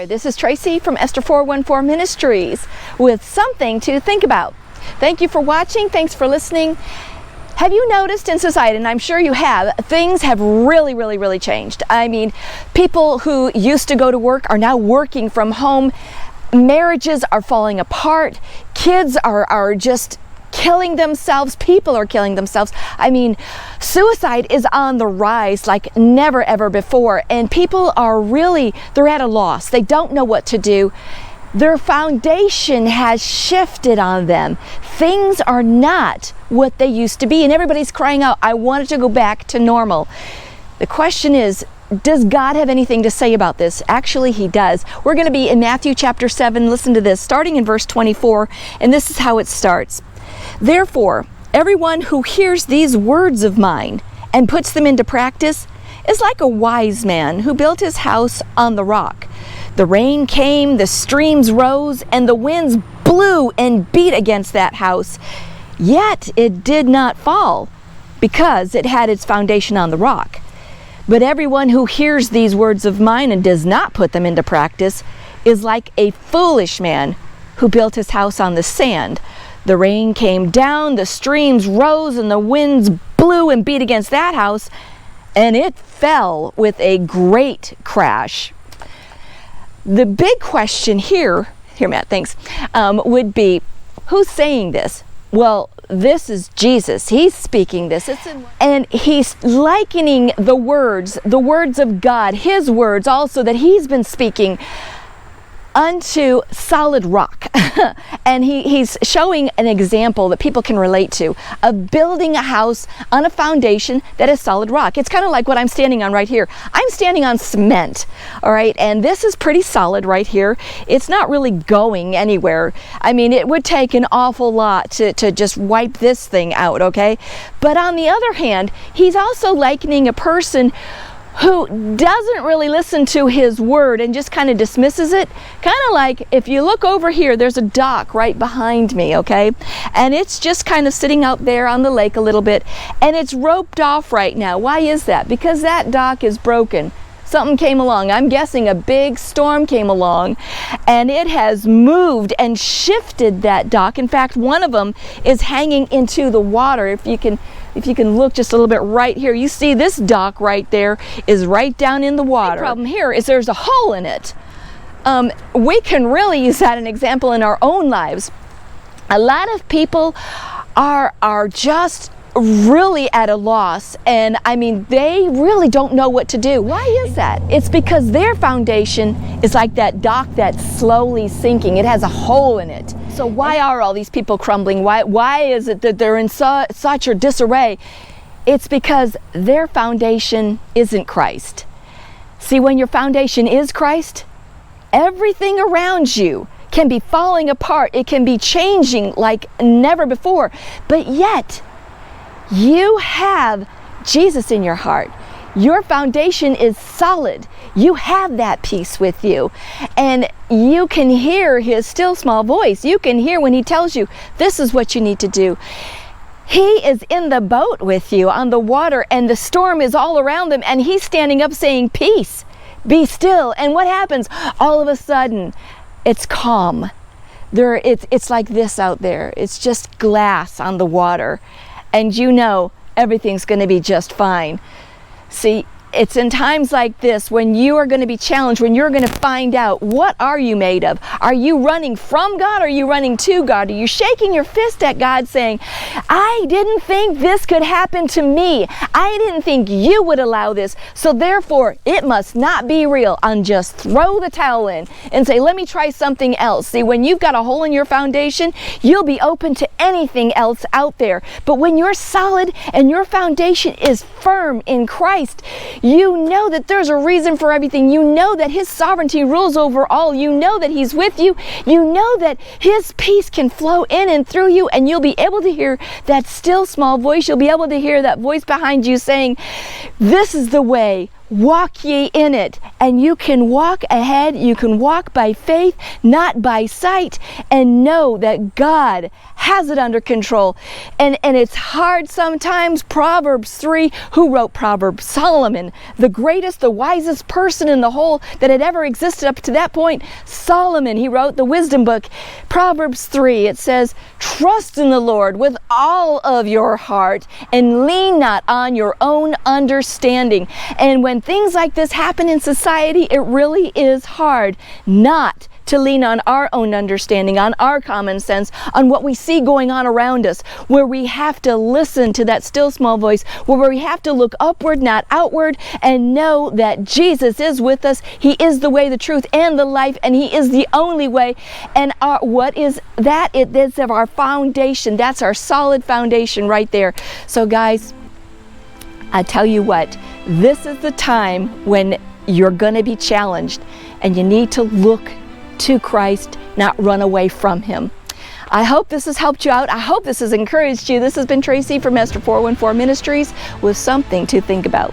This is Tracy from Esther 414 Ministries with something to think about. Thank you for watching. Thanks for listening. Have you noticed in society, and I'm sure you have, things have really changed. I mean, people who used to go to work are now working from home. Marriages are falling apart. Kids are just killing themselves. People are killing themselves. I mean, suicide is on the rise like never ever before, and people are they're at a loss. They don't know what to do. Their foundation has shifted on them. Things are not what they used to be, and everybody's crying out, I want it to go back to normal. The question is, does God have anything to say about this? Actually, He does. We're going to be in Matthew chapter 7. Listen to this, starting in verse 24, and this is how it starts. Therefore, everyone who hears these words of mine and puts them into practice is like a wise man who built his house on the rock. The rain came, the streams rose, and the winds blew and beat against that house. Yet it did not fall, because it had its foundation on the rock. But everyone who hears these words of mine and does not put them into practice is like a foolish man who built his house on the sand. The rain came down, the streams rose, and the winds blew and beat against that house, and it fell with a great crash. The big question here Matt, thanks, would be, who's saying this? Well, this is Jesus. He's speaking this. And he's likening the words of God, His words also that He's been speaking, unto solid rock. And he's showing an example that people can relate to of building a house on a foundation that is solid rock. It's kind of like what I'm standing on right here. I'm standing on cement, all right, and this is pretty solid right here. It's not really going anywhere. I mean, it would take an awful lot to just wipe this thing out, okay? But on the other hand, he's also likening a person who doesn't really listen to His word and just kind of dismisses it. Kind of like, if you look over here, there's a dock right behind me, okay? And it's just kind of sitting out there on the lake a little bit, and it's roped off right now. Why is that? Because that dock is broken. Something came along. I'm guessing a big storm came along, and it has moved and shifted that dock. In fact, one of them is hanging into the water. If you can look just a little bit right here, you see this dock right there is right down in the water. The problem here is there's a hole in it. We can really use that as an example in our own lives. A lot of people are just really at a loss, and I mean, they really don't know what to do. Why is that? It's because their foundation is like that dock that's slowly sinking. It has a hole in it. So why are all these people crumbling? Why is it that they're in such a disarray? It's because their foundation isn't Christ. See, when your foundation is Christ, everything around you can be falling apart. It can be changing like never before. But yet, you have Jesus in your heart. Your foundation is solid. You have that peace with you. And you can hear His still small voice. You can hear when He tells you, this is what you need to do. He is in the boat with you on the water, and the storm is all around them, and He's standing up saying, peace, be still. And what happens? All of a sudden, it's calm. It's like this out there. It's just glass on the water. And you know everything's going to be just fine. See, it's in times like this when you are going to be challenged, when you're going to find out, what are you made of? Are you running from God? Or are you running to God? Are you shaking your fist at God saying, I didn't think this could happen to me. I didn't think you would allow this. So therefore, it must not be real. And just throw the towel in and say, let me try something else. See, when you've got a hole in your foundation, you'll be open to anything else out there. But when you're solid and your foundation is firm in Christ, you know that there's a reason for everything. You know that His sovereignty rules over all. You know that He's with you. You know that His peace can flow in and through you, and you'll be able to hear that still small voice. You'll be able to hear that voice behind you saying, this is the way, walk ye in it. And you can walk ahead, you can walk by faith, not by sight, and know that God has it under control. And it's hard sometimes. Proverbs 3, who wrote Proverbs? Solomon, the greatest, the wisest person in the whole that had ever existed up to that point. Solomon, he wrote the wisdom book. Proverbs 3, it says, trust in the Lord with all of your heart and lean not on your own understanding. And when things like this happen in society, it really is hard not to lean on our own understanding, on our common sense, on what we see going on around us, where we have to listen to that still small voice, where we have to look upward, not outward, and know that Jesus is with us. He is the way, the truth, and the life, and He is the only way. And what is that? It is of our foundation. That's our solid foundation right there. So guys, I tell you what, this is the time when you're going to be challenged, and you need to look to Christ, not run away from Him. I hope this has helped you out. I hope this has encouraged you. This has been Tracy from Esther 414 Ministries with something to think about.